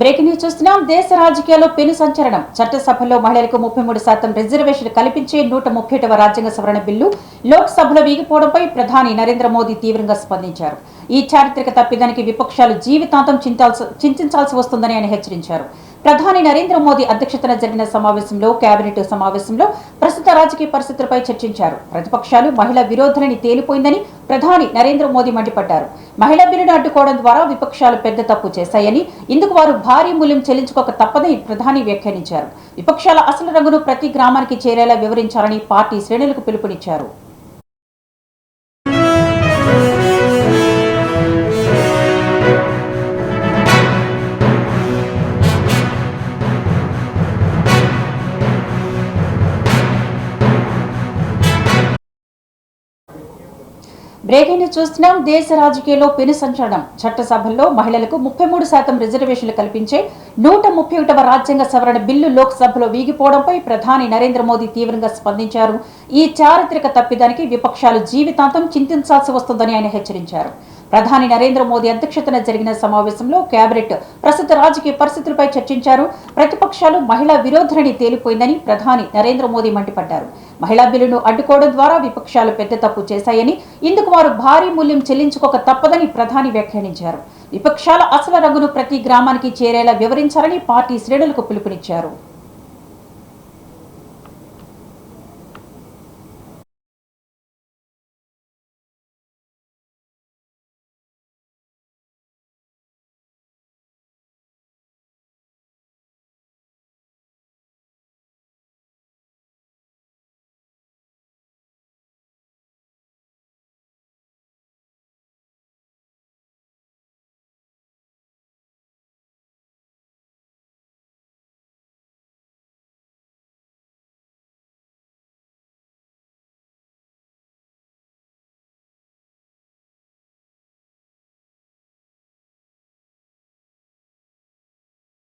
Breaking news చూస్తున్నాం. దేశ రాజకీయాల్లో పెను సంచలనం. చట్టసభలో మహిళలకు 33% రిజర్వేషన్లు కల్పించే 131వ రాజ్యాంగ సవరణ బిల్లు లోక్సభలో వీగిపోవడంపై ప్రధాని నరేంద్ర మోదీ తీవ్రంగా స్పందించారు. ఈ చారిత్రక తప్పిదానికి విపక్షాలు జీవితాంతం చింతించాల్సి వస్తుందని ఆయన హెచ్చరించారు. ప్రధాని నరేంద్ర మోదీ అధ్యక్షతన జరిగిన సమావేశంలో కేబినెట్ సమావేశంలో ప్రస్తుత రాజకీయ పరిస్థితులపై చర్చించారు. ప్రతిపక్షాలు మహిళా విరోధులని తేలిపోయిందని ప్రధాని నరేంద్ర మోదీ మండిపడ్డారు. మహిళా బిల్లును అడ్డుకోవడం ద్వారా విపక్షాలు పెద్ద తప్పు చేశాయని, ఇందుకు వారు భారీ మూల్యం చెల్లించుకోక తప్పదని ప్రధాని వ్యాఖ్యానించారు. విపక్షాల అసలు రంగును ప్రతి గ్రామానికి చేరేలా వివరించాలని పార్టీ శ్రేణులకు పిలుపునిచ్చారు. బ్రేకింగ్ న్యూస్ చూస్తున్నాం. దేశ రాజకీయాల్లో పెను సంచలనం. చట్టసభల్లో మహిళలకు 33% రిజర్వేషన్లు కల్పించే 131వ రాజ్యాంగ సవరణ బిల్లు లోక్సభలో వీగిపోవడంపై ప్రధాని నరేంద్ర మోదీ తీవ్రంగా స్పందించారు. ఈ చారిత్రక తప్పిదానికి విపక్షాలు జీవితాంతం చింతించాల్సి వస్తుందని ఆయన హెచ్చరించారు. ప్రధాని నరేంద్ర మోదీ అధ్యక్షతన జరిగిన సమావేశంలో కేబినెట్ ప్రస్తుత రాజకీయ పరిస్థితులపై చర్చించారు. ప్రతిపక్షాలు మహిళా విరోధులని తేలిపోయిందని ప్రధాని నరేంద్ర మోదీ మండిపడ్డారు. మహిళా బిల్లును అడ్డుకోవడం ద్వారా విపక్షాలు పెద్ద తప్పు చేశాయని, ఇందుకు వారు భారీ మూల్యం చెల్లించుకోక తప్పదని ప్రధాని వ్యాఖ్యానించారు. విపక్షాల అసలు రంగును ప్రతి గ్రామానికి చేరేలా వివరించాలని పార్టీ శ్రేణులకు పిలుపునిచ్చారు.